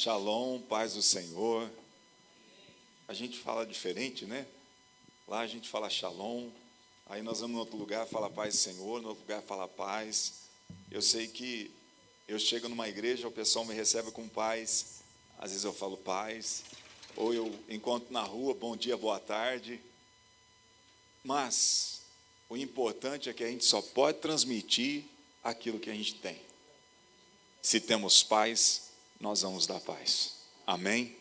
Shalom, paz do Senhor. A gente fala diferente, né? Lá a gente fala shalom, aí nós vamos em outro lugar, fala paz do Senhor, no outro lugar fala paz. Eu sei que eu chego numa igreja, o pessoal me recebe com paz, às vezes eu falo paz, ou eu encontro na rua, bom dia, boa tarde. Mas o importante é que a gente só pode transmitir aquilo que a gente tem. Se temos paz, nós vamos dar paz. Amém?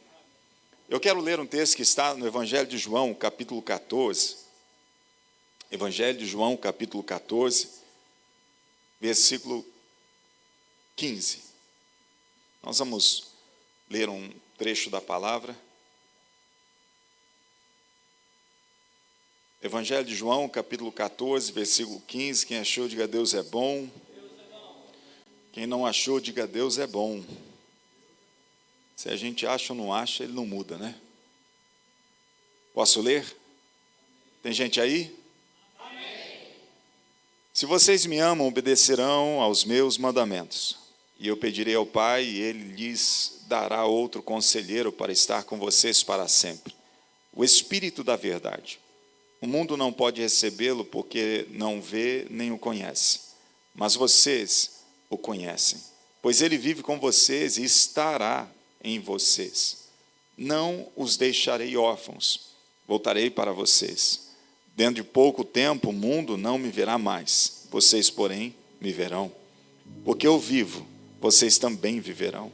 Eu quero ler um texto que está no Evangelho de João, capítulo 14. Evangelho de João, capítulo 14, versículo 15. Nós vamos ler um trecho da palavra. Evangelho de João, capítulo 14, versículo 15. Quem achou, diga Deus é bom. Quem não achou, diga Deus é bom. Se a gente acha ou não acha, ele não muda, né? Posso ler? Tem gente aí? Amém. Se vocês me amam, obedecerão aos meus mandamentos. E eu pedirei ao Pai, e Ele lhes dará outro conselheiro para estar com vocês para sempre. O Espírito da verdade. O mundo não pode recebê-lo porque não vê nem o conhece. Mas vocês o conhecem, pois Ele vive com vocês e estará em vocês. Não os deixarei órfãos, voltarei para vocês. Dentro de pouco tempo o mundo não me verá mais, vocês, porém, me verão. Porque eu vivo, vocês também viverão.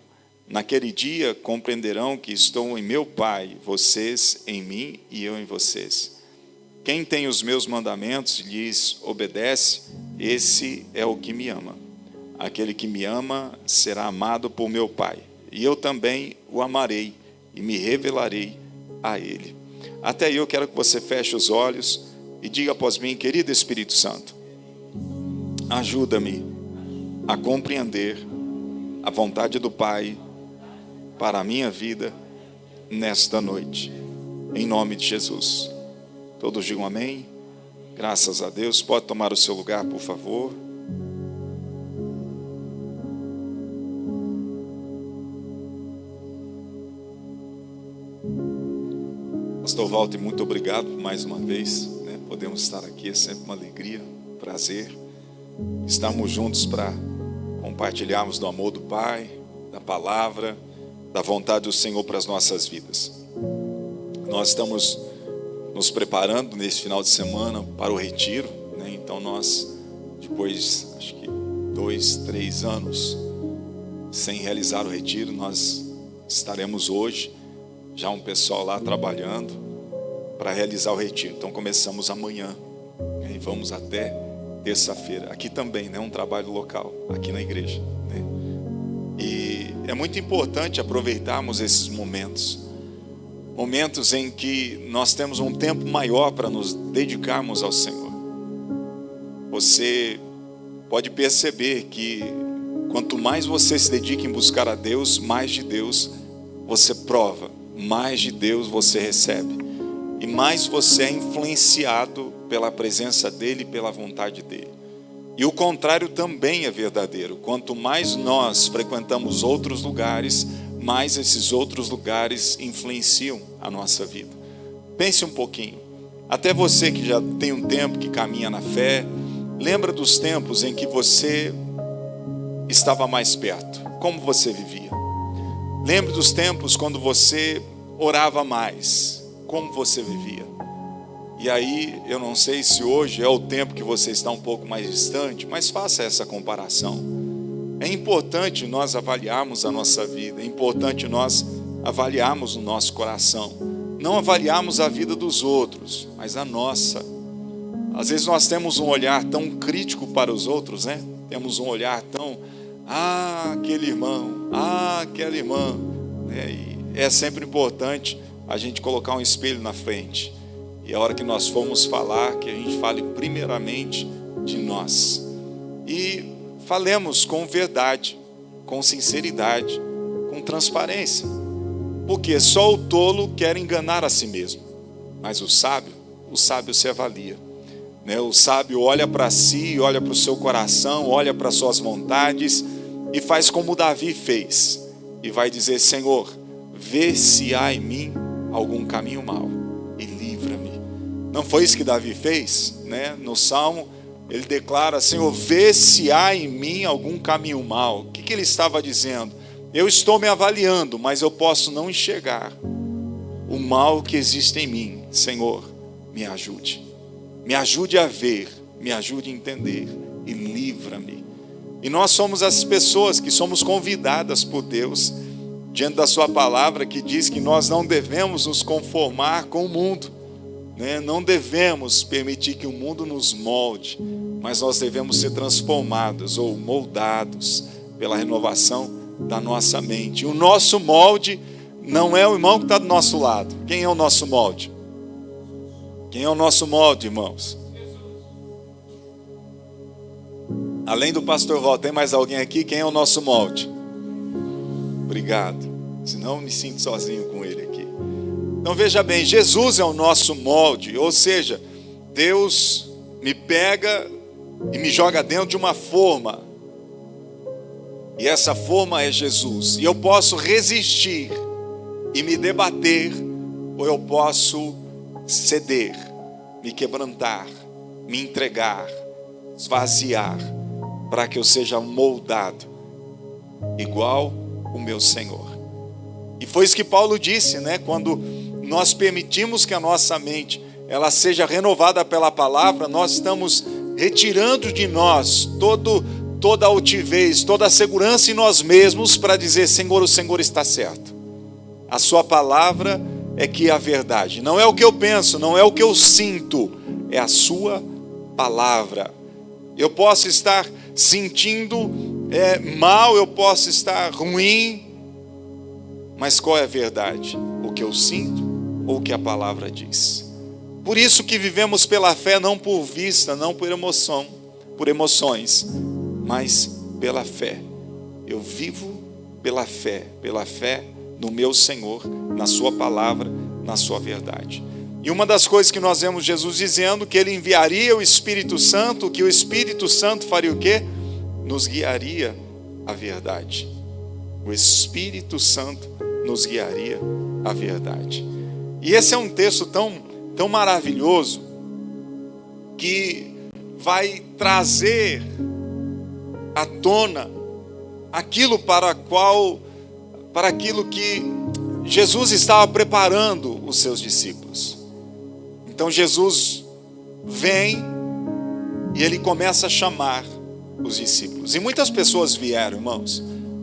Naquele dia compreenderão que estou em meu Pai, vocês em mim e eu em vocês. Quem tem os meus mandamentos e lhes obedece, esse é o que me ama. Aquele que me ama será amado por meu Pai. E eu também o amarei e me revelarei a ele. Até aí eu quero que você feche os olhos e diga após mim: querido Espírito Santo, ajuda-me a compreender a vontade do Pai para a minha vida nesta noite. Em nome de Jesus. Todos digam amém. Graças a Deus. Pode tomar o seu lugar, por favor. Pastor Walter, muito obrigado mais uma vez, né? Podemos estar aqui, é sempre uma alegria, um prazer. Estamos juntos para compartilharmos do amor do Pai, da palavra, da vontade do Senhor para as nossas vidas. Nós estamos nos preparando nesse final de semana para o retiro, né? Então nós, depois, acho que 2, 3 anos sem realizar o retiro, nós estaremos hoje, já um pessoal lá trabalhando para realizar o retiro. Então começamos amanhã, né? E vamos até terça-feira. Aqui também, né? Um trabalho local, aqui na igreja, né? E é muito importante aproveitarmos esses momentos em que nós temos um tempo maior para nos dedicarmos ao Senhor. Você pode perceber que quanto mais você se dedica em buscar a Deus, mais de Deus você prova, mais de Deus você recebe, e mais você é influenciado pela presença dEle e pela vontade dEle. E o contrário também é verdadeiro. Quanto mais nós frequentamos outros lugares, mais esses outros lugares influenciam a nossa vida. Pense um pouquinho. Até você que já tem um tempo que caminha na fé, lembra dos tempos em que você estava mais perto. Como você vivia? Lembre dos tempos quando você orava mais. Como você vivia? E aí, eu não sei se hoje é o tempo que você está um pouco mais distante, mas faça essa comparação. É importante nós avaliarmos a nossa vida, é importante nós avaliarmos o nosso coração. Não avaliarmos a vida dos outros, mas a nossa. Às vezes nós temos um olhar tão crítico para os outros, né? Temos um olhar tão, aquele irmão, aquela irmã, né? E é sempre importante a gente colocar um espelho na frente. E a hora que nós formos falar, que a gente fale primeiramente de nós. E falemos com verdade, com sinceridade, com transparência. Porque só o tolo quer enganar a si mesmo. Mas o sábio se avalia, né? O sábio olha para si, olha para o seu coração, olha para suas vontades e faz como Davi fez. e vai dizer: Senhor, vê se há em mim algum caminho mau e livra-me. Não foi isso que Davi fez, né? No Salmo ele declara: Senhor, vê se há em mim algum caminho mau. O que ele estava dizendo? Eu estou me avaliando, mas eu posso não enxergar o mal que existe em mim. Senhor, me ajude a ver, me ajude a entender e livra-me. E nós somos as pessoas que somos convidadas por Deus diante da sua palavra, que diz que nós não devemos nos conformar com o mundo, né? Não devemos permitir que o mundo nos molde, mas nós devemos ser transformados ou moldados pela renovação da nossa mente. O nosso molde não é o irmão que está do nosso lado. Quem é o nosso molde? Quem é o nosso molde, irmãos? Além do pastor Val, tem mais alguém aqui? Quem é o nosso molde? Obrigado. Senão eu me sinto sozinho com ele aqui. Então veja bem, Jesus é o nosso molde. Ou seja, Deus me pega e me joga dentro de uma forma. E essa forma é Jesus. E eu posso resistir e me debater, ou eu posso ceder, me quebrantar, me entregar, esvaziar, para que eu seja moldado igual o meu Senhor. E foi isso que Paulo disse, né? Quando nós permitimos que a nossa mente ela seja renovada pela palavra, nós estamos retirando de nós toda a altivez, toda a segurança em nós mesmos, para dizer: Senhor, o Senhor está certo. A sua palavra é que é a verdade. Não é o que eu penso, não é o que eu sinto, é a sua palavra. Eu posso estar sentindo mal, eu posso estar ruim, mas qual é a verdade? O que eu sinto ou o que a palavra diz? Por isso que vivemos pela fé, não por vista, não por emoções, mas pela fé. Eu vivo pela fé no meu Senhor, na sua palavra, na sua verdade. E uma das coisas que nós vemos Jesus dizendo, que ele enviaria o Espírito Santo, que o Espírito Santo faria o quê? Nos guiaria à verdade. O Espírito Santo nos guiaria à verdade. E esse é um texto tão maravilhoso, que vai trazer à tona aquilo para aquilo que Jesus estava preparando os seus discípulos. Então Jesus vem e ele começa a chamar os discípulos. E muitas pessoas vieram, irmãos.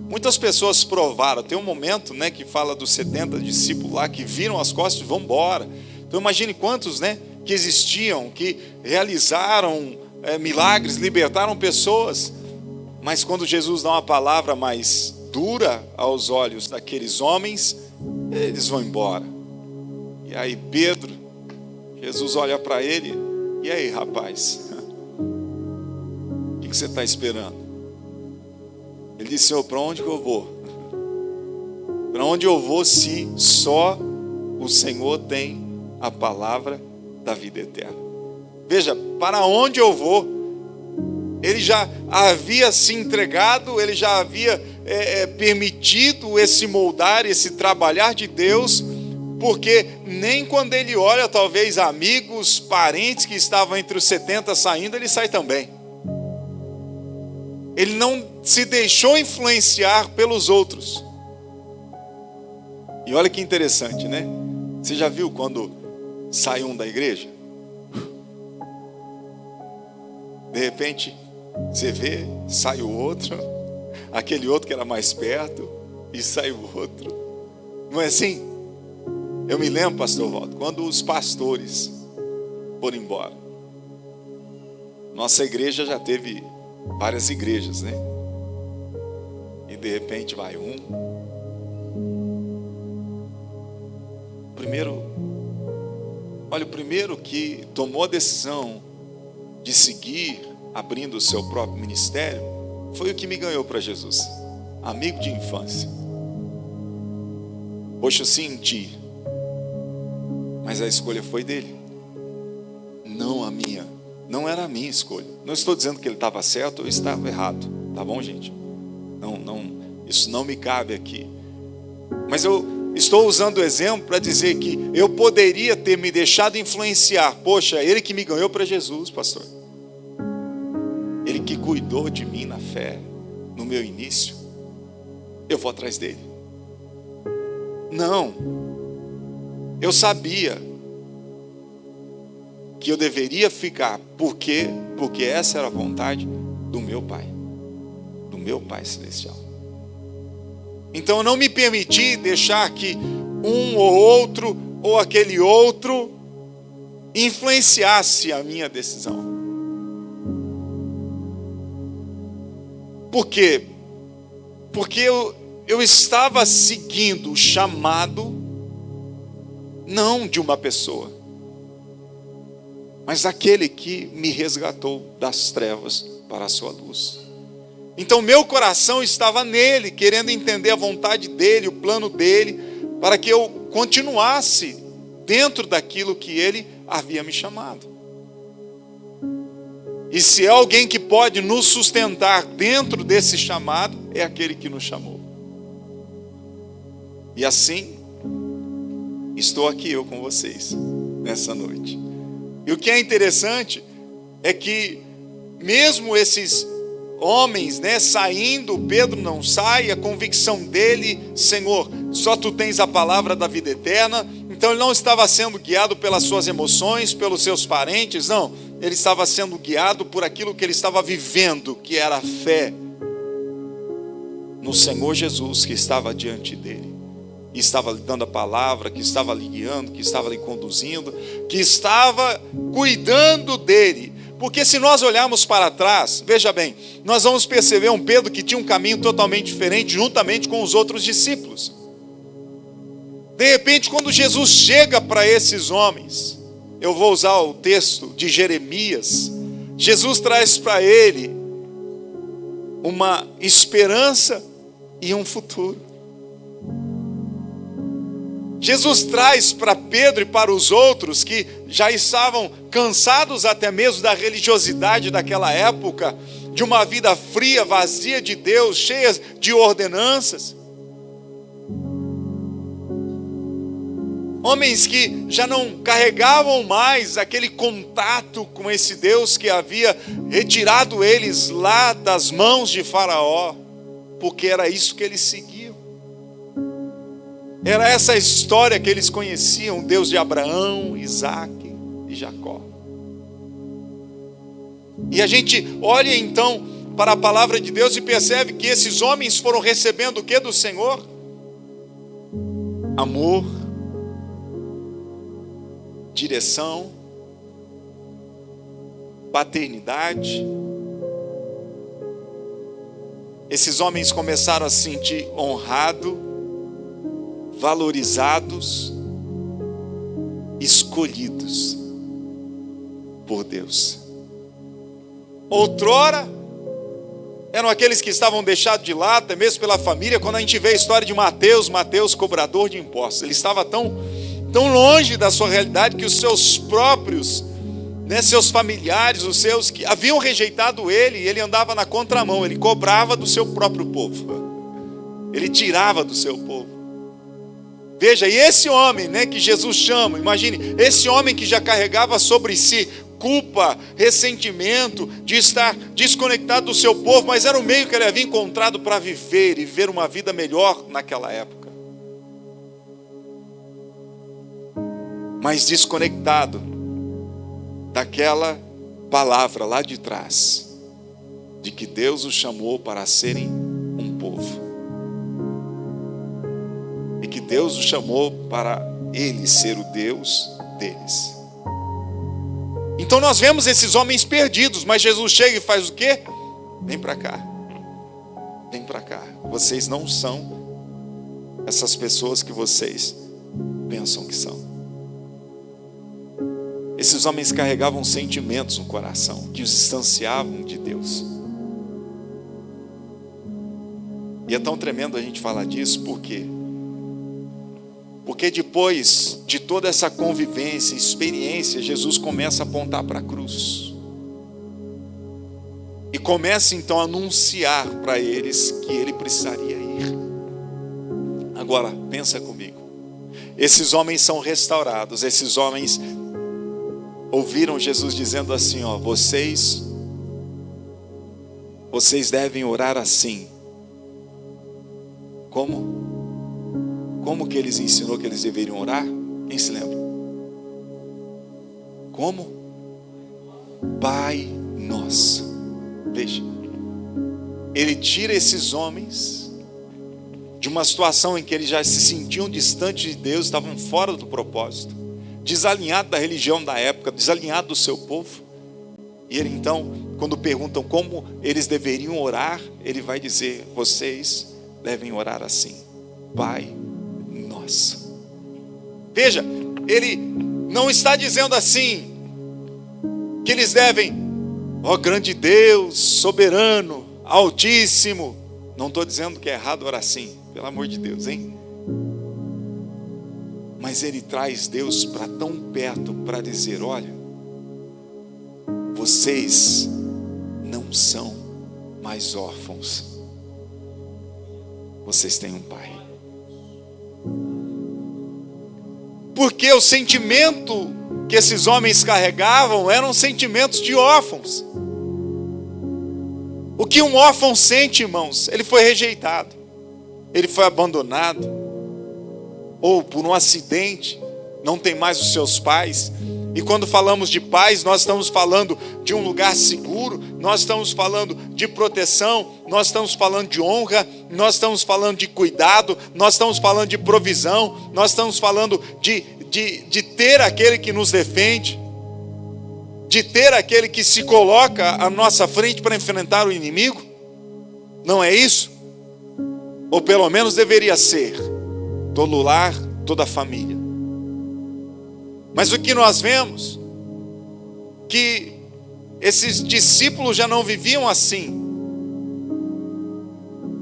Muitas pessoas provaram. Tem um momento, né, que fala dos 70 discípulos lá que viram as costas e vão embora. Então imagine quantos, né, que existiam, que realizaram milagres, libertaram pessoas. Mas quando Jesus dá uma palavra mais dura aos olhos daqueles homens, eles vão embora. E aí Pedro, Jesus olha para ele: e aí, rapaz, o que você está esperando? Ele disse: Senhor, para onde que eu vou? Para onde eu vou se só o Senhor tem a palavra da vida eterna? Veja, para onde eu vou? Ele já havia se entregado, ele já havia permitido esse moldar, esse trabalhar de Deus, porque nem quando ele olha, talvez amigos, parentes que estavam entre os 70 saindo, ele sai também. Ele não se deixou influenciar pelos outros. E olha que interessante, né? Você já viu quando sai um da igreja? De repente, você vê, sai o outro, aquele outro que era mais perto, e sai o outro. Não é assim? Eu me lembro, pastor Waldo, quando os pastores foram embora. Nossa igreja já teve várias igrejas, né? E de repente vai um. O primeiro que tomou a decisão de seguir, abrindo o seu próprio ministério, foi o que me ganhou para Jesus. Amigo de infância. Poxa, eu senti, mas a escolha foi dele, não a minha. Não era a minha escolha. Não estou dizendo que ele estava certo ou estava errado, tá bom, gente? Não, isso não me cabe aqui. Mas eu estou usando o exemplo para dizer que eu poderia ter me deixado influenciar. Poxa, ele que me ganhou para Jesus, pastor. Ele que cuidou de mim na fé, no meu início. Eu vou atrás dele. Não. Eu sabia que eu deveria ficar. Por quê? Porque essa era a vontade do meu Pai. Do meu Pai Celestial. Então eu não me permiti deixar que um ou outro, ou aquele outro, influenciasse a minha decisão. Por quê? Porque eu estava seguindo o chamado, não de uma pessoa, mas daquele que me resgatou das trevas para a sua luz. Então meu coração estava nele, querendo entender a vontade dele, o plano dele, para que eu continuasse dentro daquilo que ele havia me chamado. E se é alguém que pode nos sustentar dentro desse chamado, é aquele que nos chamou. E assim, estou aqui eu com vocês, nessa noite. E o que é interessante é que, mesmo esses homens, saindo, Pedro não sai, a convicção dele, Senhor, só tu tens a palavra da vida eterna. Então ele não estava sendo guiado pelas suas emoções, pelos seus parentes, não. Ele estava sendo guiado por aquilo que ele estava vivendo, que era a fé no Senhor Jesus, que estava diante dele. Que estava lhe dando a palavra, que estava lhe guiando, que estava lhe conduzindo, que estava cuidando dele. Porque se nós olharmos para trás, veja bem, nós vamos perceber um Pedro que tinha um caminho totalmente diferente, juntamente com os outros discípulos. De repente, quando Jesus chega para esses homens, eu vou usar o texto de Jeremias, Jesus traz para ele uma esperança e um futuro. Jesus traz para Pedro e para os outros que já estavam cansados até mesmo da religiosidade daquela época, de uma vida fria, vazia de Deus, cheia de ordenanças. Homens que já não carregavam mais aquele contato com esse Deus que havia retirado eles lá das mãos de Faraó, porque era isso que eles seguiam. Era essa história que eles conheciam, o Deus de Abraão, Isaac e Jacó. E a gente olha então para a palavra de Deus e percebe que esses homens foram recebendo o que do Senhor? Amor, direção, paternidade. Esses homens começaram a se sentir honrados, valorizados, escolhidos por Deus. Outrora, eram aqueles que estavam deixados de lado, até mesmo pela família. Quando a gente vê a história de Mateus, cobrador de impostos, ele estava tão longe da sua realidade que os seus próprios, seus familiares, os seus que haviam rejeitado ele andava na contramão, ele cobrava do seu próprio povo, ele tirava do seu povo. Veja, e esse homem, que Jesus chama, imagine, esse homem que já carregava sobre si culpa, ressentimento, de estar desconectado do seu povo, mas era o meio que ele havia encontrado para viver e viver uma vida melhor naquela época. Mas desconectado daquela palavra lá de trás, de que Deus os chamou para serem um povo. E que Deus os chamou para Ele ser o Deus deles. Então nós vemos esses homens perdidos, mas Jesus chega e faz o quê? Vem para cá. Vem para cá. Vocês não são essas pessoas que vocês pensam que são. Esses homens carregavam sentimentos no coração que os distanciavam de Deus. E é tão tremendo a gente falar disso, por quê? Porque depois de toda essa convivência, experiência, Jesus começa a apontar para a cruz. E começa então a anunciar para eles que ele precisaria ir. Agora, pensa comigo. Esses homens são restaurados. Esses homens ouviram Jesus dizendo assim, ó, vocês devem orar assim. Como que eles ensinou que eles deveriam orar? Quem se lembra? Como? Pai nosso. Veja, ele tira esses homens de uma situação em que eles já se sentiam distantes de Deus, estavam fora do propósito, desalinhados da religião da época, desalinhados do seu povo. E ele então, quando perguntam como eles deveriam orar, ele vai dizer, vocês devem orar assim, Pai nosso. Veja, ele não está dizendo assim, que eles devem, ó grande Deus, soberano, altíssimo. Não estou dizendo que é errado orar assim, pelo amor de Deus, hein? Mas ele traz Deus para tão perto para dizer, olha, vocês não são mais órfãos. Vocês têm um pai. Porque o sentimento que esses homens carregavam eram sentimentos de órfãos. O que um órfão sente, irmãos? Ele foi rejeitado, ele foi abandonado, ou por um acidente, não tem mais os seus pais. E quando falamos de pais, nós estamos falando de um lugar seguro, nós estamos falando de proteção, nós estamos falando de honra, nós estamos falando de cuidado, nós estamos falando de provisão, nós estamos falando de ter aquele que nos defende, de ter aquele que se coloca à nossa frente para enfrentar o inimigo. Não é isso? Ou pelo menos deveria ser. Todo lar, toda família. Mas o que nós vemos, que esses discípulos já não viviam assim.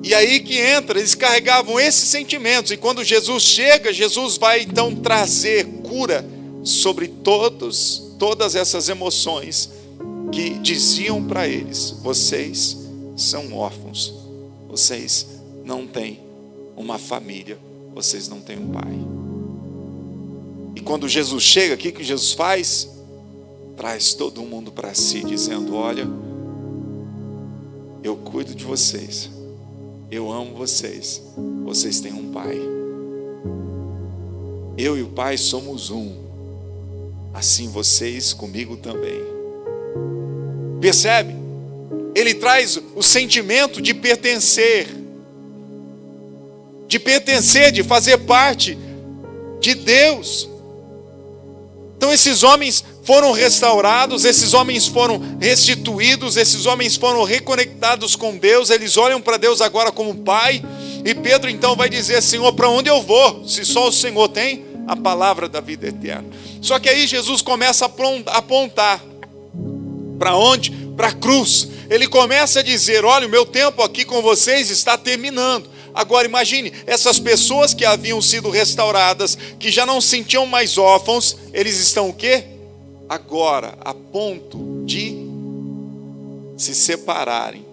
E aí que entra, eles carregavam esses sentimentos. E quando Jesus chega, Jesus vai então trazer cura sobre todas essas emoções que diziam para eles, vocês são órfãos, vocês não têm uma família, vocês não têm um pai. E quando Jesus chega, o que Jesus faz? Traz todo mundo para si, dizendo, olha, eu cuido de vocês, eu amo vocês, vocês têm um pai. Eu e o pai somos um, assim vocês comigo também. Percebe? Ele traz o sentimento de pertencer, de fazer parte de Deus. Então esses homens foram restaurados, esses homens foram restituídos, esses homens foram reconectados com Deus, eles olham para Deus agora como Pai. E Pedro então vai dizer, Senhor, para onde eu vou, se só o Senhor tem a palavra da vida eterna? Só que aí Jesus começa a apontar, para onde? Para a cruz. Ele começa a dizer, olha, o meu tempo aqui com vocês está terminando. Agora imagine, essas pessoas que haviam sido restauradas, que já não se sentiam mais órfãos, eles estão o quê? Agora, a ponto de se separarem.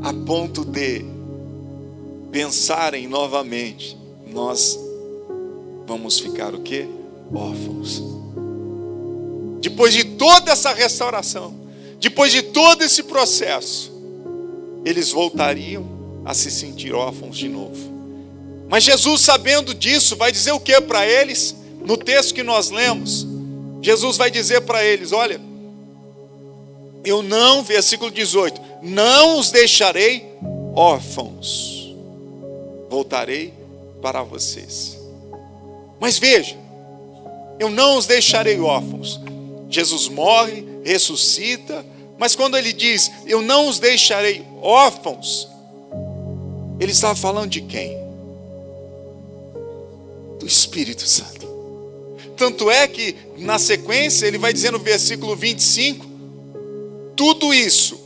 A ponto de pensarem novamente, nós vamos ficar o quê? Órfãos. Depois de toda essa restauração, depois de todo esse processo, eles voltariam a se sentir órfãos de novo. Mas Jesus, sabendo disso, vai dizer o que para eles? No texto que nós lemos, Jesus vai dizer para eles, olha, eu não, versículo 18, não os deixarei órfãos, voltarei para vocês. Mas veja, eu não os deixarei órfãos. Jesus morre, ressuscita, mas quando ele diz, eu não os deixarei órfãos, ele estava falando de quem? Do Espírito Santo. Tanto é que, na sequência, ele vai dizer no versículo 25, tudo isso,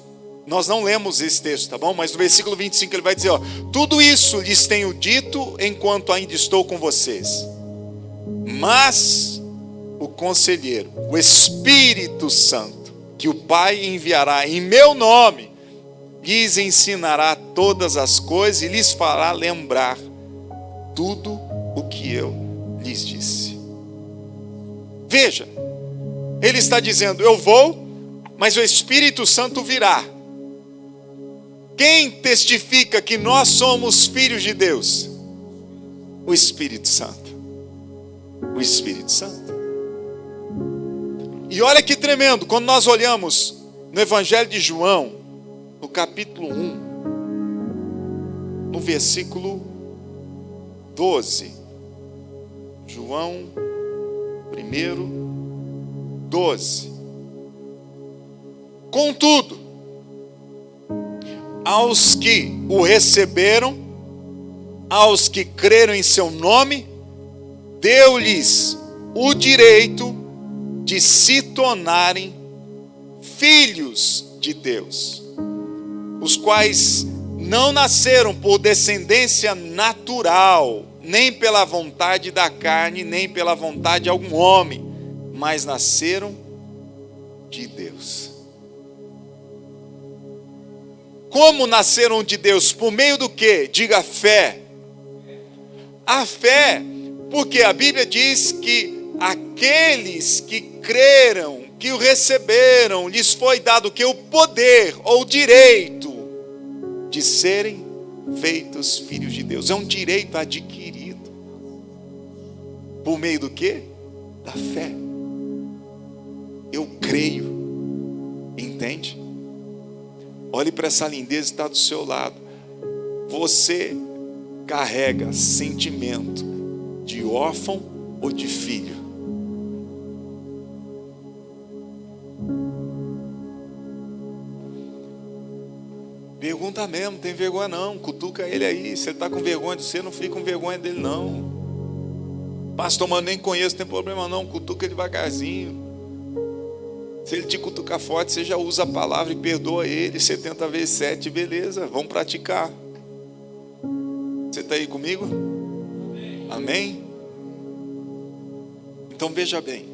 nós não lemos esse texto, tá bom? Mas no versículo 25 ele vai dizer, ó, tudo isso lhes tenho dito enquanto ainda estou com vocês. Mas o conselheiro, o Espírito Santo, que o Pai enviará em meu nome, lhes ensinará todas as coisas e lhes fará lembrar tudo o que eu lhes disse. Veja, ele está dizendo: eu vou, mas o Espírito Santo virá. Quem testifica que nós somos filhos de Deus? O Espírito Santo. O Espírito Santo. E olha que tremendo, quando nós olhamos no Evangelho de João, no capítulo 1, no versículo 12. João 1, 12. Contudo, aos que o receberam, aos que creram em seu nome, deu-lhes o direito de se tornarem filhos de Deus, os quais não nasceram por descendência natural, nem pela vontade da carne, nem pela vontade de algum homem, mas nasceram de Deus. Como nasceram de Deus? Por meio do quê? Diga fé. A fé, porque a Bíblia diz que aqueles que creram, que o receberam, lhes foi dado o poder ou direito de serem feitos filhos de Deus. É um direito adquirido. Por meio do quê? Da fé. Eu creio. Entende? Olhe para essa lindeza que está do seu lado. Você carrega sentimento de órfão ou de filho? Pergunta mesmo, não tem vergonha não, cutuca ele aí. Se ele está com vergonha de você, não fica com vergonha dele não. Pastor, mas nem conheço, não tem problema não, cutuca ele devagarzinho. Se ele te cutucar forte, você já usa a palavra e perdoa ele, 70 vezes 7, beleza, vamos praticar. Você está aí comigo? Amém? Então veja bem,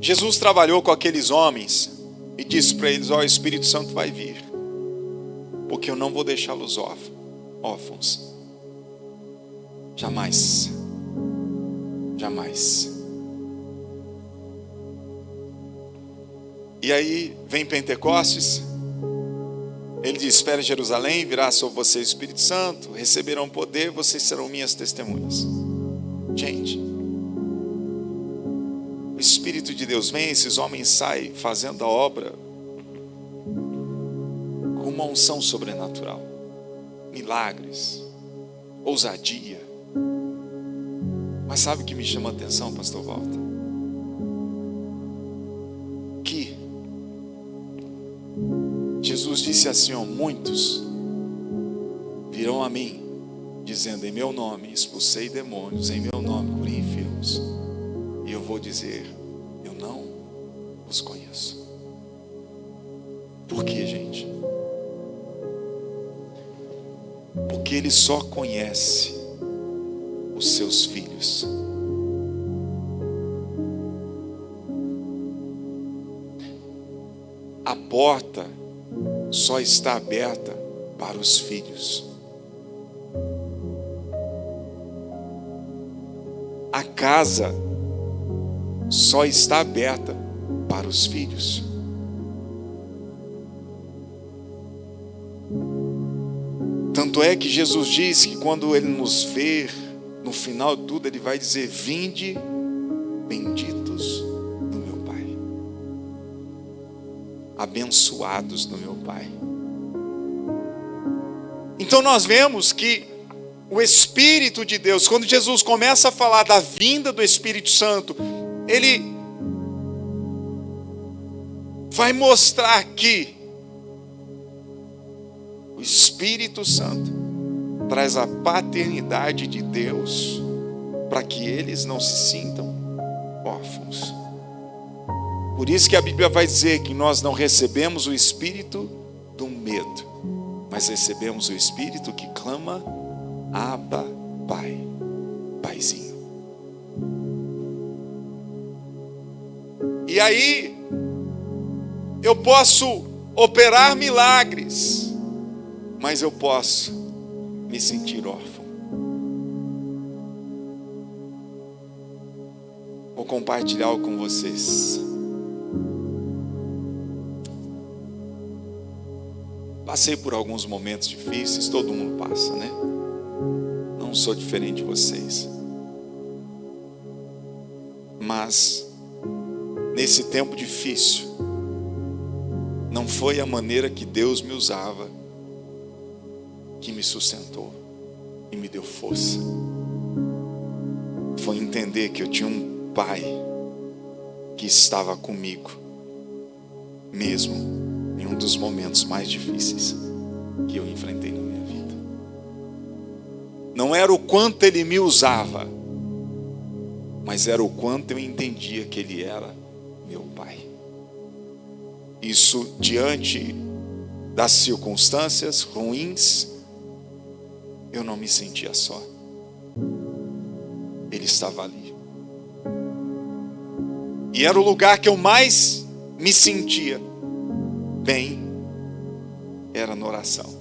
Jesus trabalhou com aqueles homens e disse para eles: ó, o Espírito Santo vai vir, porque eu não vou deixá-los órfãos. Jamais. Jamais. E aí vem Pentecostes. Ele diz: espere em Jerusalém, virá sobre vocês o Espírito Santo, receberão poder, vocês serão minhas testemunhas. Gente, o Espírito de Deus vem, esses homens saem fazendo a obra com uma unção sobrenatural, milagres, ousadia. Mas sabe o que me chama a atenção, pastor Walter? Que Jesus disse assim: ó, muitos virão a mim, dizendo: em meu nome expulsei demônios, em meu nome curei enfermos. E eu vou dizer: eu não os conheço. Por quê, gente? Porque Ele só conhece os seus filhos. A porta só está aberta para os filhos. A casa só está aberta para os filhos. Tanto é que Jesus diz que quando Ele nos ver, no final de tudo, Ele vai dizer: vinde, benditos do meu Pai, abençoados do meu Pai. Então nós vemos que o Espírito de Deus, quando Jesus começa a falar da vinda do Espírito Santo, Ele vai mostrar que o Espírito Santo traz a paternidade de Deus para que eles não se sintam órfãos. Por isso que a Bíblia vai dizer que nós não recebemos o espírito do medo, mas recebemos o espírito que clama: Abba, Pai, Paizinho. E aí eu posso operar milagres, mas eu posso me sentir órfão. Vou compartilhar algo com vocês. Passei por alguns momentos difíceis, todo mundo passa, né? Não sou diferente de vocês. Mas, nesse tempo difícil, não foi a maneira que Deus me usava que me sustentou e me deu força. Foi entender que eu tinha um Pai que estava comigo, mesmo em um dos momentos mais difíceis que eu enfrentei na minha vida. Não era o quanto Ele me usava, mas era o quanto eu entendia que Ele era meu Pai. Isso diante das circunstâncias ruins, eu não me sentia só. Ele estava ali. E era o lugar que eu mais me sentia bem, era na oração.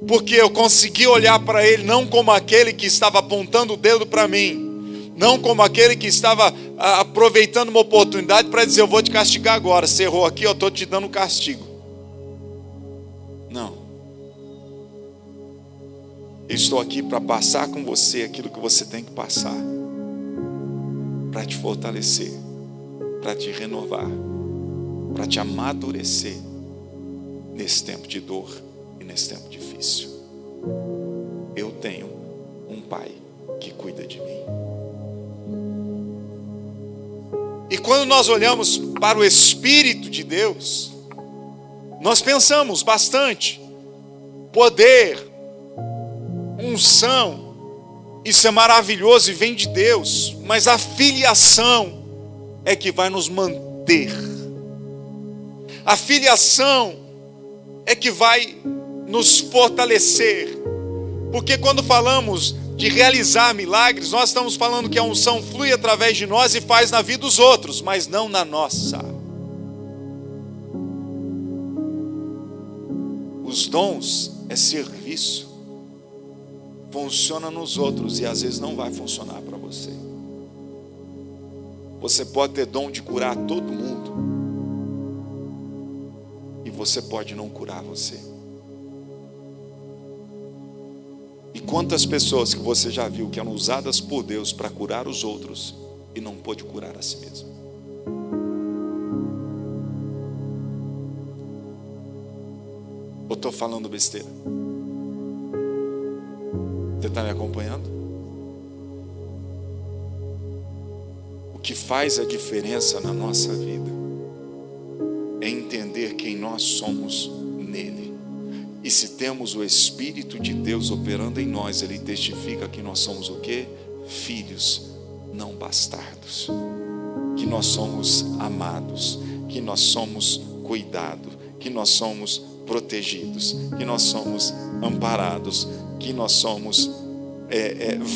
Porque eu consegui olhar para Ele não como aquele que estava apontando o dedo para mim, não como aquele que estava aproveitando uma oportunidade para dizer: eu vou te castigar agora, você errou aqui, eu estou te dando um castigo. Não. Eu estou aqui para passar com você aquilo que você tem que passar, para te fortalecer, para te renovar, para te amadurecer nesse tempo de dor e nesse tempo difícil. Eu tenho um Pai que cuida de mim. E quando nós olhamos para o Espírito de Deus, nós pensamos bastante: poder, unção, isso é maravilhoso e vem de Deus, mas a filiação é que vai nos manter. A filiação é que vai nos fortalecer. Porque quando falamos de realizar milagres, nós estamos falando que a unção flui através de nós e faz na vida dos outros, mas não na nossa. Os dons é serviço. Funciona nos outros e às vezes não vai funcionar para você. Você pode ter dom de curar todo mundo e você pode não curar você. E quantas pessoas que você já viu que eram usadas por Deus para curar os outros e não pôde curar a si mesmo? Eu estou falando besteira? Você está me acompanhando? O que faz a diferença na nossa vida é entender quem nós somos nele. E se temos o Espírito de Deus operando em nós, Ele testifica que nós somos o quê? Filhos não bastardos. Que nós somos amados, que nós somos cuidados, que nós somos protegidos, que nós somos amparados, que nós somos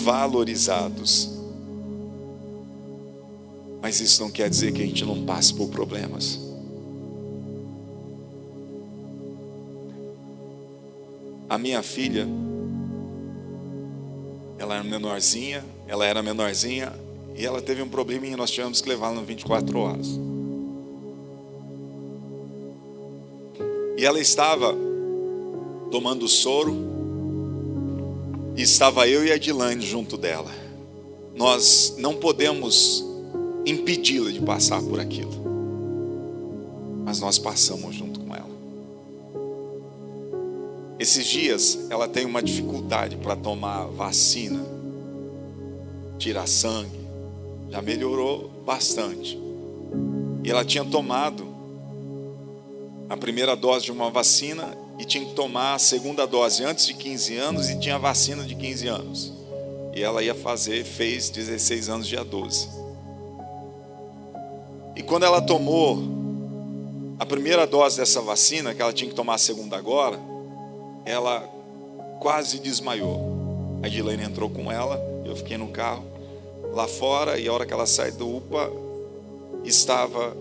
valorizados. Mas isso não quer dizer que a gente não passe por problemas. A minha filha, ela era menorzinha e ela teve um probleminha e nós tivemos que levá-la no 24 horas. E ela estava tomando soro e estava eu e a Dilane junto dela. Nós não podemos impedi-la de passar por aquilo, mas nós passamos junto com ela. Esses dias ela tem uma dificuldade para tomar vacina, tirar sangue. Já melhorou bastante. E ela tinha tomado a primeira dose de uma vacina e tinha que tomar a segunda dose antes de 15 anos e tinha a vacina de 15 anos. E ela fez 16 anos dia 12. E quando ela tomou a primeira dose dessa vacina, que ela tinha que tomar a segunda agora, ela quase desmaiou. A Dilane entrou com ela, eu fiquei no carro lá fora, e a hora que ela sai do UPA, estava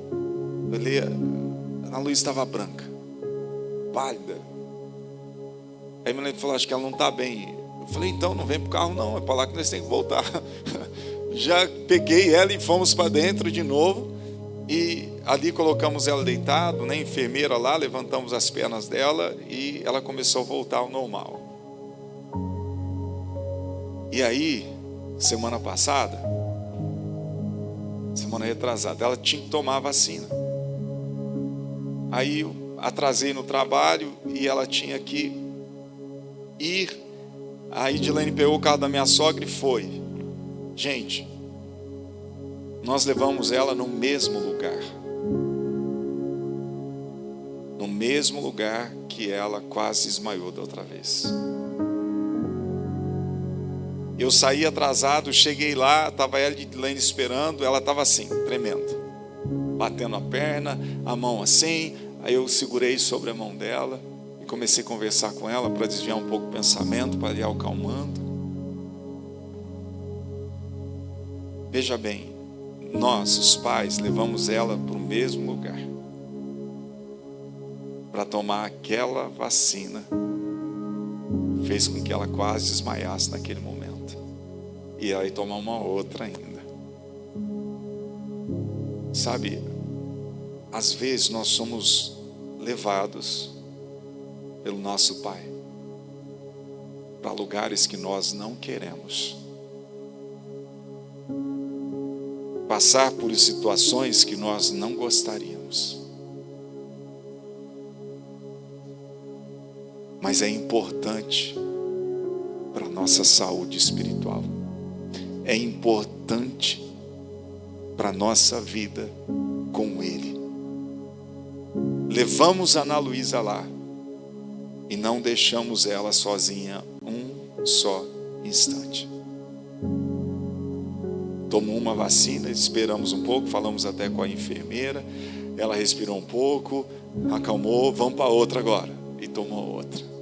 Ana Luísa estava branca, pálida. Aí minha mãe falou, acho que ela não está bem. Eu falei, então não vem para o carro não, é para lá que nós temos que voltar. Já peguei ela e fomos para dentro de novo. E ali colocamos ela deitada, né, enfermeira lá, levantamos as pernas dela e ela começou a voltar ao normal. E aí, semana retrasada, ela tinha que tomar a vacina. Aí eu atrasei no trabalho e ela tinha que ir. Aí Edilene pegou o carro da minha sogra e foi. Gente, nós levamos ela no mesmo lugar. No mesmo lugar que ela quase desmaiou da outra vez. Eu saí atrasado, cheguei lá, estava ela e Edilene esperando, ela estava assim, tremendo. Batendo a perna, a mão assim. Aí eu segurei sobre a mão dela e comecei a conversar com ela para desviar um pouco o pensamento, para ir acalmando. Veja bem, nós, os pais, levamos ela para o mesmo lugar para tomar aquela vacina. Fez com que ela quase desmaiasse naquele momento. E aí tomar uma outra ainda. Sabe, às vezes nós somos levados pelo nosso Pai para lugares que nós não queremos. Passar por situações que nós não gostaríamos. Mas é importante para a nossa saúde espiritual. É importante para a nossa vida com Ele. Levamos a Ana Luísa lá e não deixamos ela sozinha um só instante. Tomou uma vacina, esperamos um pouco, falamos até com a enfermeira, ela respirou um pouco, acalmou, vamos para outra agora. E tomou outra.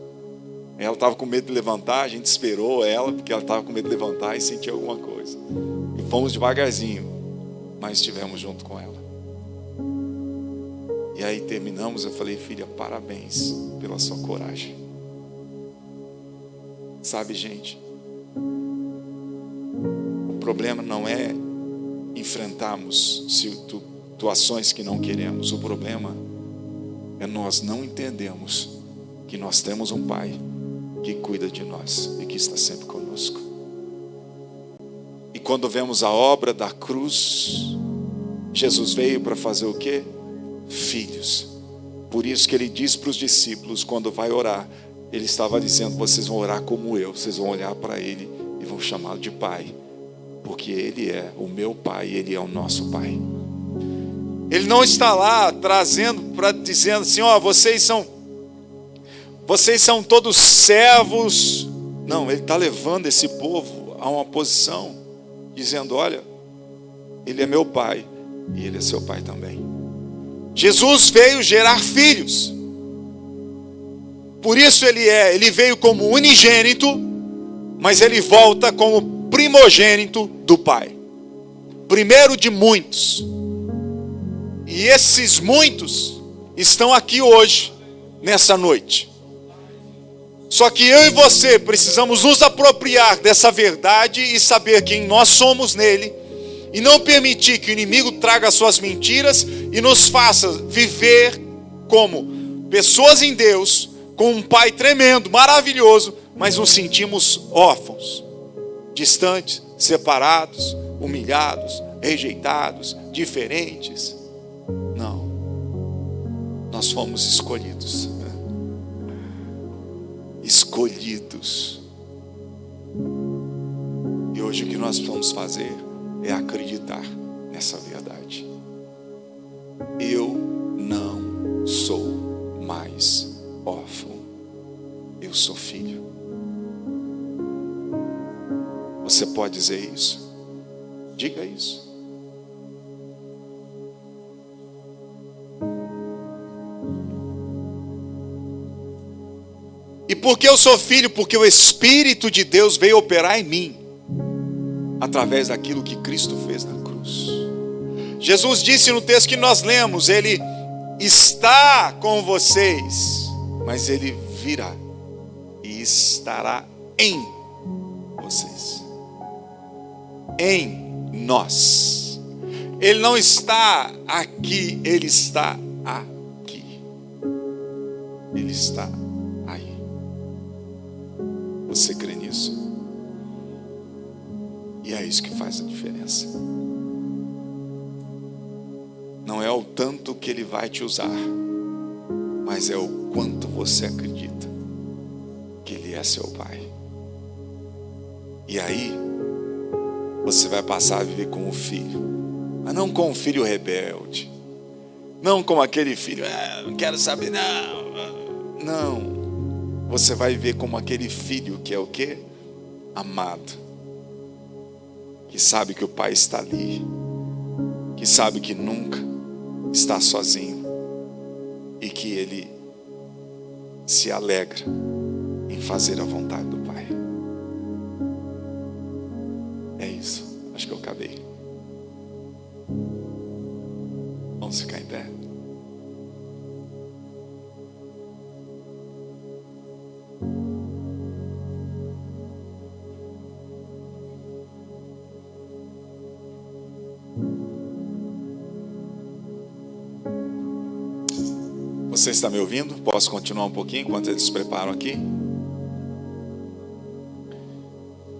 Ela estava com medo de levantar, a gente esperou ela, porque ela estava com medo de levantar e sentia alguma coisa. E fomos devagarzinho, mas estivemos junto com ela. E aí terminamos, eu falei, filha, parabéns pela sua coragem. Sabe, gente, o problema não é enfrentarmos situações que não queremos. O problema é nós não entendemos que nós temos um Pai que cuida de nós e que está sempre conosco. E quando vemos a obra da cruz, Jesus veio para fazer o quê? Filhos. Por isso que ele diz para os discípulos, quando vai orar, ele estava dizendo, vocês vão orar como eu, vocês vão olhar para ele e vão chamá-lo de Pai, porque ele é o meu Pai, ele é o nosso Pai. Ele não está lá trazendo, dizendo assim, ó, vocês são todos servos. Não, ele está levando esse povo a uma posição, dizendo, olha, ele é meu Pai e ele é seu Pai também. Jesus veio gerar filhos. Por isso ele veio como unigênito, mas ele volta como primogênito do Pai. Primeiro de muitos. E esses muitos estão aqui hoje, nessa noite. Só que eu e você precisamos nos apropriar dessa verdade e saber quem nós somos nele, e não permitir que o inimigo traga suas mentiras e nos faça viver como pessoas em Deus, com um Pai tremendo, maravilhoso, mas nos sentimos órfãos, distantes, separados, humilhados, rejeitados, diferentes. Não, nós fomos escolhidos. Escolhidos. E hoje o que nós vamos fazer é acreditar nessa verdade. Eu não sou mais órfão. Eu sou filho. Você pode dizer isso? Diga isso. E por que eu sou filho? Porque o Espírito de Deus veio operar em mim, através daquilo que Cristo fez na cruz. Jesus disse no texto que nós lemos, Ele está com vocês, mas Ele virá e estará em vocês, em nós. Ele não está aqui, Ele está aqui. Ele está aí. Você crê nisso? E é isso que faz a diferença. Não é o tanto que Ele vai te usar, mas é o quanto você acredita que Ele é seu Pai. E aí você vai passar a viver como um filho, mas não como um filho rebelde, não como aquele filho, não quero saber não. Você vai viver como aquele filho que é o quê? Amado, que sabe que o Pai está ali, que sabe que nunca está sozinho e que Ele se alegra em fazer a vontade do Pai. É isso, acho que eu acabei. Vamos ficar em pé. Você está me ouvindo? Posso continuar um pouquinho enquanto eles se preparam aqui?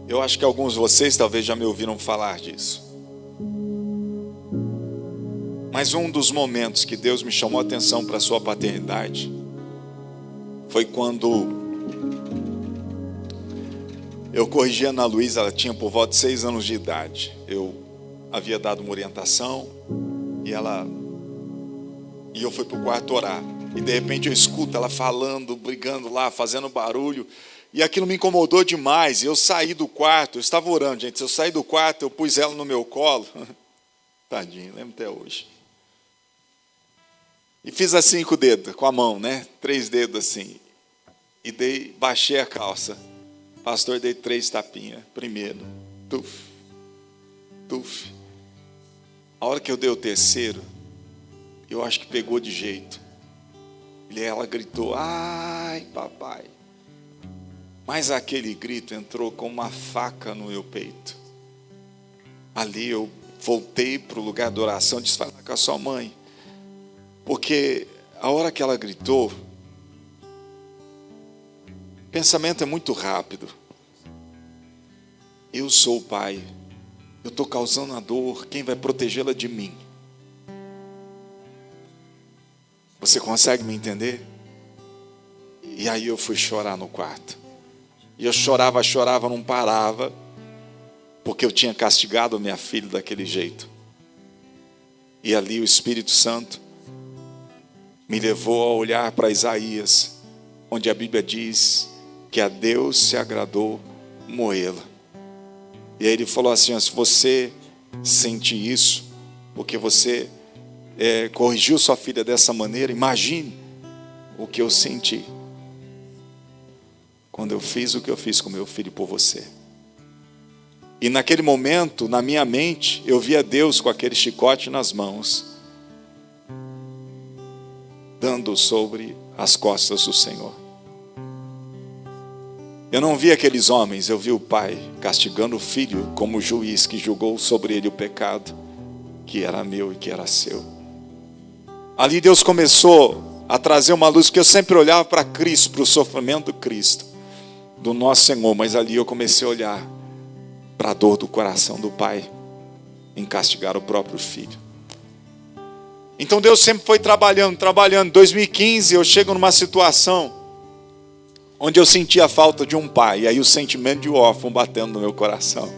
Eu acho que alguns de vocês talvez já me ouviram falar disso. Mas um dos momentos que Deus me chamou a atenção para a sua paternidade foi quando eu corrigi a Ana Luísa. Ela tinha por volta de 6 anos de idade. Eu havia dado uma orientação e eu fui para o quarto orar. E de repente eu escuto ela falando, brigando lá, fazendo barulho. E aquilo me incomodou demais. E eu saí do quarto, eu estava orando, gente. Eu saí do quarto, eu pus ela no meu colo. Tadinho, lembro até hoje. E fiz assim com o dedo, com a mão, né? 3 dedos assim. E baixei a calça. Pastor, dei 3 tapinhas. Primeiro, tuf, tuf. A hora que eu dei o terceiro, eu acho que pegou de jeito. E ela gritou, ai papai. Mas aquele grito entrou com uma faca no meu peito. Ali eu voltei para o lugar de oração, disse, fala com a sua mãe. Porque a hora que ela gritou, o pensamento é muito rápido. Eu sou o pai, eu estou causando a dor, quem vai protegê-la de mim? Você consegue me entender? E aí eu fui chorar no quarto. E eu chorava, não parava, porque eu tinha castigado a minha filha daquele jeito. E ali o Espírito Santo me levou a olhar para Isaías, onde a Bíblia diz que a Deus se agradou moê-la. E aí ele falou assim, se você sente isso, porque você corrigiu sua filha dessa maneira, imagine o que eu senti quando eu fiz o que eu fiz com meu filho por você. E naquele momento, na minha mente, eu via Deus com aquele chicote nas mãos, dando sobre as costas do Senhor. Eu não vi aqueles homens, eu vi o pai castigando o filho como juiz que julgou sobre ele o pecado que era meu e que era seu. Ali Deus começou a trazer uma luz, porque eu sempre olhava para Cristo, para o sofrimento do Cristo, do nosso Senhor, mas ali eu comecei a olhar para a dor do coração do pai em castigar o próprio filho. Então Deus sempre foi trabalhando. Em 2015 eu chego numa situação onde eu sentia a falta de um pai, e aí o sentimento de órfão batendo no meu coração.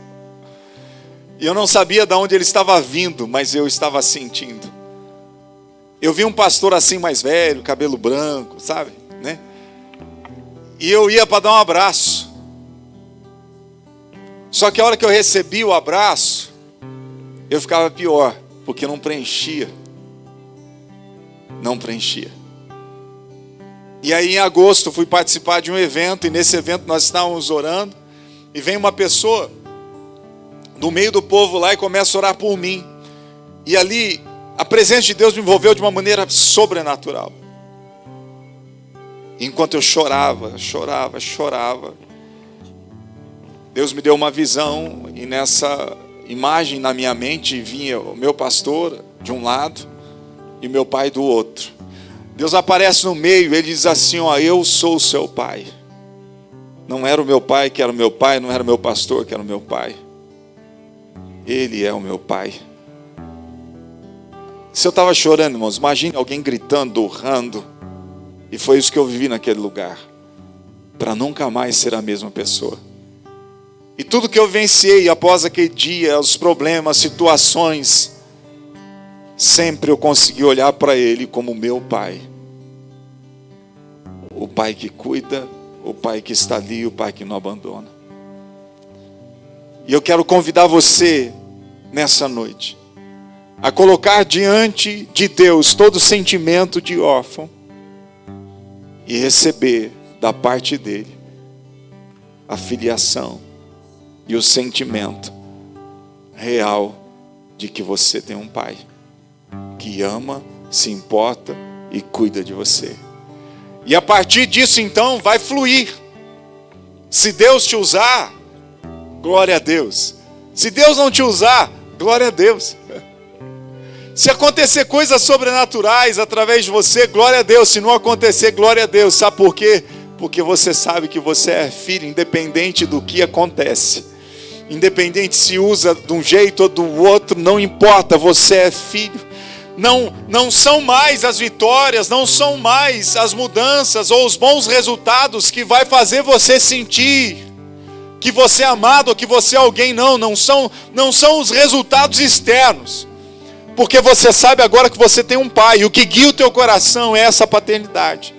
E eu não sabia de onde ele estava vindo, mas eu estava sentindo. Eu vi um pastor assim mais velho, cabelo branco, sabe, né? E eu ia para dar um abraço. Só que a hora que eu recebi o abraço, eu ficava pior, porque não preenchia. Não preenchia. E aí em agosto fui participar de um evento, e nesse evento nós estávamos orando, e vem uma pessoa do meio do povo lá e começa a orar por mim. E ali, a presença de Deus me envolveu de uma maneira sobrenatural. Enquanto eu chorava, Deus me deu uma visão, e nessa imagem na minha mente vinha o meu pastor de um lado e meu pai do outro. Deus aparece no meio, ele diz assim, ó, eu sou o seu pai. Não era o meu pai que era o meu pai, não era o meu pastor que era o meu pai. Ele é o meu pai. Se eu estava chorando, irmãos, imagine alguém gritando, urrando. E foi isso que eu vivi naquele lugar. Para nunca mais ser a mesma pessoa. E tudo que eu vivenciei após aquele dia, os problemas, situações, sempre eu consegui olhar para Ele como meu pai. O pai que cuida, o pai que está ali, o pai que não abandona. E eu quero convidar você, nessa noite, a colocar diante de Deus todo sentimento de órfão e receber da parte dele a filiação e o sentimento real de que você tem um pai que ama, se importa e cuida de você. E a partir disso então vai fluir. Se Deus te usar, glória a Deus. Se Deus não te usar, glória a Deus. Se acontecer coisas sobrenaturais através de você, glória a Deus. Se não acontecer, glória a Deus. Sabe por quê? Porque você sabe que você é filho, independente do que acontece. Independente se usa de um jeito ou do outro, não importa, você é filho. Não são mais as vitórias, não são mais as mudanças ou os bons resultados que vai fazer você sentir que você é amado ou que você é alguém. Não são os resultados externos. Porque você sabe agora que você tem um pai. E o que guia o teu coração é essa paternidade.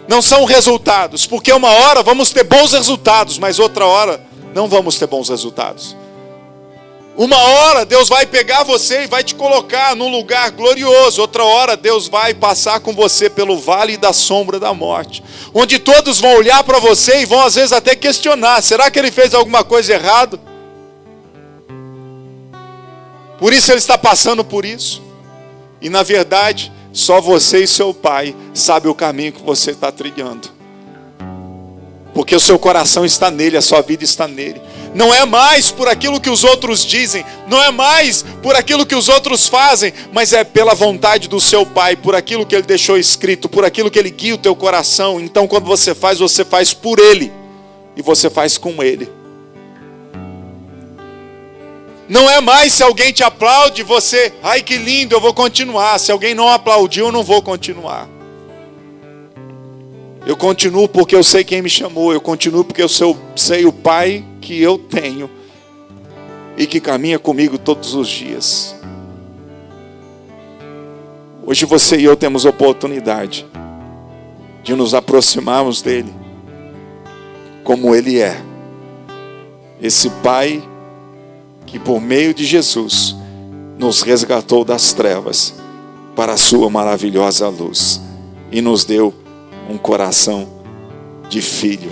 Não são resultados. Porque uma hora vamos ter bons resultados, mas outra hora não vamos ter bons resultados. Uma hora Deus vai pegar você e vai te colocar num lugar glorioso. Outra hora Deus vai passar com você pelo vale da sombra da morte. Onde todos vão olhar para você e vão às vezes até questionar. Será que ele fez alguma coisa errada? Por isso ele está passando por isso. E na verdade, só você e seu pai sabem o caminho que você está trilhando. Porque o seu coração está nele, a sua vida está nele. Não é mais por aquilo que os outros dizem, não é mais por aquilo que os outros fazem, mas é pela vontade do seu pai, por aquilo que ele deixou escrito, por aquilo que ele guia o teu coração. Então quando você faz por ele, e você faz com ele. Não é mais se alguém te aplaude, você, ai que lindo, eu vou continuar. Se alguém não aplaudiu, eu não vou continuar. Eu continuo porque eu sei quem me chamou. Eu continuo porque eu sei o pai que eu tenho e que caminha comigo todos os dias. Hoje você e eu temos oportunidade de nos aproximarmos dele como ele é. Esse pai que por meio de Jesus nos resgatou das trevas para a sua maravilhosa luz e nos deu um coração de filho.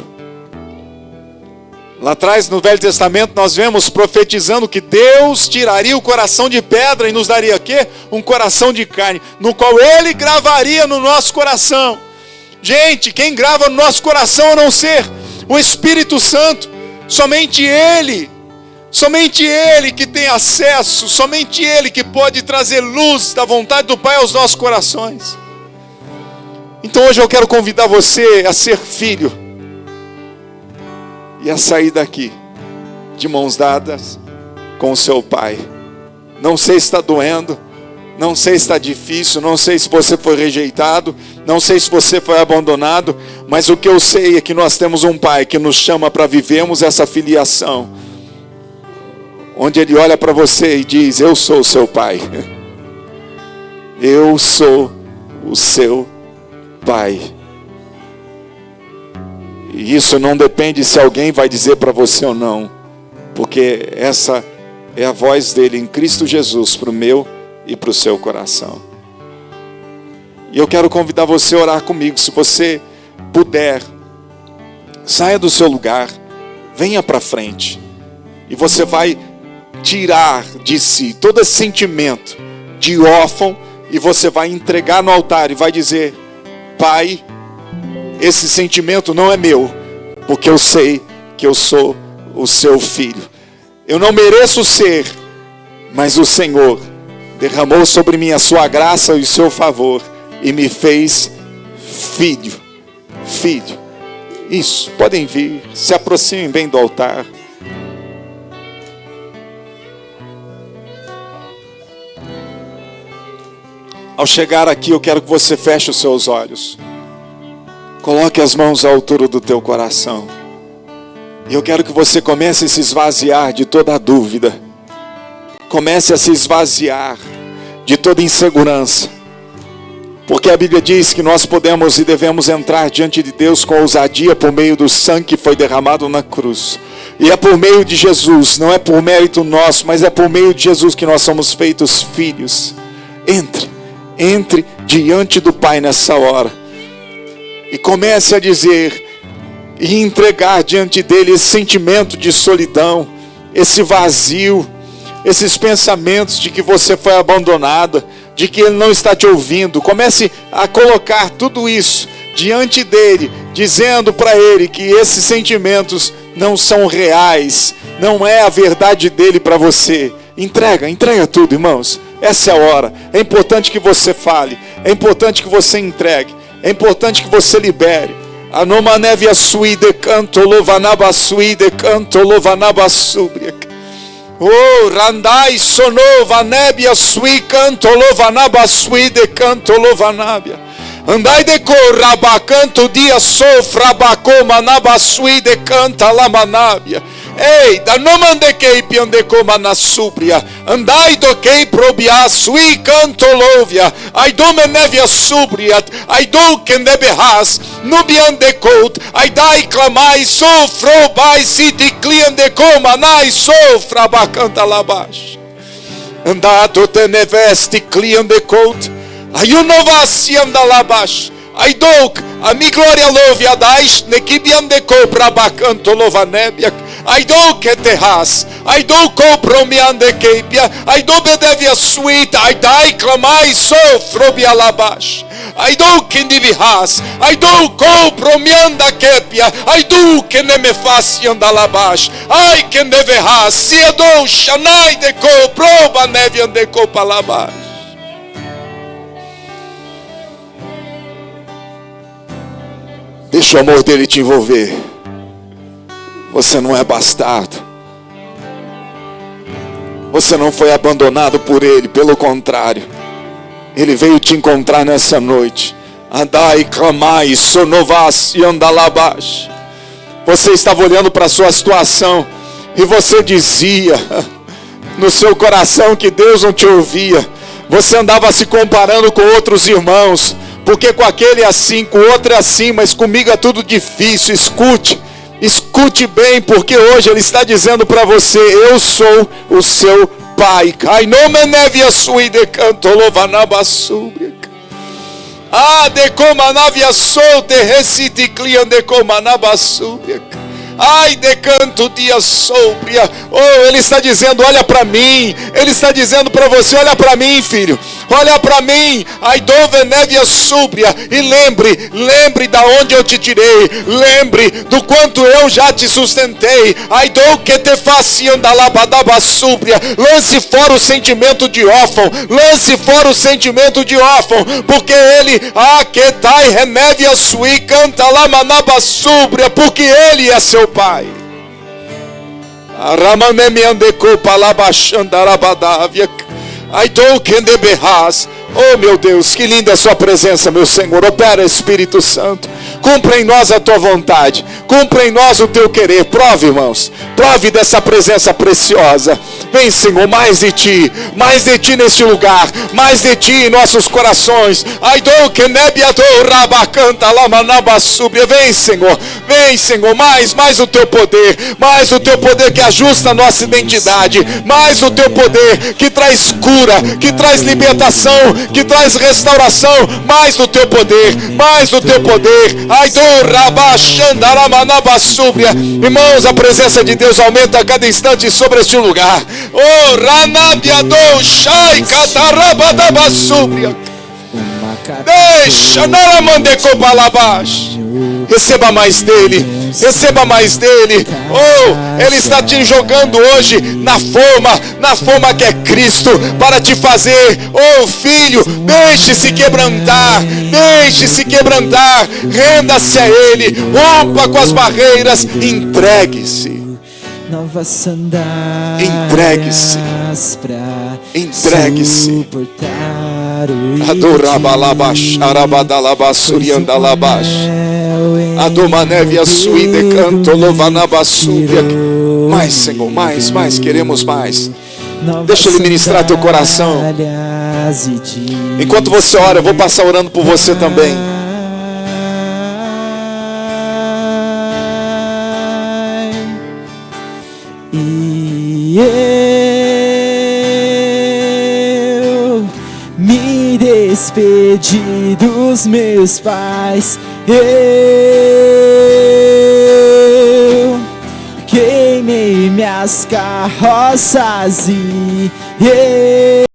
Lá atrás no Velho Testamento nós vemos profetizando que Deus tiraria o coração de pedra e nos daria o quê? Um coração de carne, no qual Ele gravaria no nosso coração. Gente, quem grava no nosso coração a não ser o Espírito Santo? Somente Ele que tem acesso, somente Ele que pode trazer luz da vontade do Pai aos nossos corações. Então hoje eu quero convidar você a ser filho e a sair daqui de mãos dadas com o seu pai. Não sei se está doendo, não sei se está difícil, não sei se você foi rejeitado, não sei se você foi abandonado, mas o que eu sei é que nós temos um pai que nos chama para vivermos essa filiação, onde ele olha para você e diz: eu sou o seu pai, eu sou o seu pai. E isso não depende se alguém vai dizer para você ou não, porque essa é a voz dele em Cristo Jesus para o meu e para o seu coração. E eu quero convidar você a orar comigo. Se você puder, saia do seu lugar, venha para frente, e você vai tirar de si todo esse sentimento de órfão, e você vai entregar no altar e vai dizer: Pai, esse sentimento não é meu, porque eu sei que eu sou o seu filho. Eu não mereço ser, mas o Senhor derramou sobre mim a sua graça e o seu favor e me fez filho. Filho. Isso, podem vir, se aproximem bem do altar. Ao chegar aqui, eu quero que você feche os seus olhos. Coloque as mãos à altura do teu coração. E eu quero que você comece a se esvaziar de toda a dúvida. Comece a se esvaziar de toda insegurança. Porque a Bíblia diz que nós podemos e devemos entrar diante de Deus com ousadia por meio do sangue que foi derramado na cruz. E é por meio de Jesus, não é por mérito nosso, mas é por meio de Jesus que nós somos feitos filhos. Entre diante do Pai nessa hora. E comece a dizer e entregar diante dele esse sentimento de solidão, esse vazio, esses pensamentos de que você foi abandonada, de que ele não está te ouvindo. Comece a colocar tudo isso diante dele, dizendo para ele que esses sentimentos não são reais, não é a verdade dele para você. Entrega tudo, irmãos. Essa é a hora. É importante que você fale, é importante que você entregue, é importante que você libere. Anomanevia sui de canto lovanaba sui de canto lovanaba subria. Oh, randai sonova nebia sui canto lovanaba sui de canto lovanabia. Andai de corraba canto dia sofra bacoma naba sui de canta lamanabia. Ei, da não mande que piande coma na súbria. Andai do que probia sui canto lovia. Ai do menevia súbria. Ai do que neberras. Nubiande cout. Ai dai clamai sofro bai si de cliande coma nai sofra bacanta labash. Andado te neveste cliande cout. Ai unovasi anda labash. Ai do a mi glória lovia dais ne que biande copra bacanto lovanebia. I do que terras, I do compromiande queipia, I do bedevia sweet, I dai clamai sofro bialabash, I do que nivihas, I do compromianda quepia, I do que ne me faci andalabash, I que nevehas, se do shanai de co proba nevian de copalabash. Deixa o amor dele te envolver. Você não é bastardo. Você não foi abandonado por ele, pelo contrário. Ele veio te encontrar nessa noite. Andai, clamai, sonovas e andalabash. Você estava olhando para a sua situação e você dizia no seu coração que Deus não te ouvia. Você andava se comparando com outros irmãos, porque com aquele é assim, com o outro é assim, mas comigo é tudo difícil. Escute bem, porque hoje ele está dizendo para você: eu sou o seu pai. Ai não me nevia sui de canto lovanaba subia. Ah, de comanavia sou de recite clian de comanaba subia. Ai, de canto dia sobria. Oh, ele está dizendo: olha para mim. Ele está dizendo para você: olha para mim, filho. Olha para mim. Ai, dove nevia súbria. E lembre da onde eu te tirei. Lembre do quanto eu já te sustentei. Ai, do que te faci andalabadaba súbria. Lance fora o sentimento de órfão. Lance fora o sentimento de órfão. Porque ele, que tai renevia sui canta lamanaba súbria. Porque ele é seu pai. Oh meu Deus, que linda a sua presença, meu Senhor. Opera, Espírito Santo. Cumpra em nós a tua vontade. Cumpra em nós o teu querer. Prove, irmãos. Prove dessa presença preciosa. Vem, Senhor, mais de ti neste lugar, mais de ti em nossos corações. Ai do que nebia do rabacanta lamanaba subia. Vem, Senhor. Vem, Senhor, mais o teu poder, mais o teu poder que ajusta a nossa identidade, mais o teu poder que traz cura, que traz libertação, que traz restauração, mais do teu poder, mais do teu poder. Irmãos, a presença de Deus aumenta a cada instante sobre este lugar. Deixa, receba mais dele, receba mais dele. Ele está te jogando hoje na forma que é Cristo, para te fazer, filho, deixe-se quebrantar, renda-se a ele, rompa com as barreiras, entregue-se. Entregue-se. Adorabalabash, arabadalabasuriandalabash. Adomanevia suide canto lovanabasúbia. Mais, Senhor, mais, queremos mais. Deixa ele ministrar teu coração. Enquanto você ora, eu vou passar orando por você também. Despedi dos meus pais, eu queimei minhas carroças e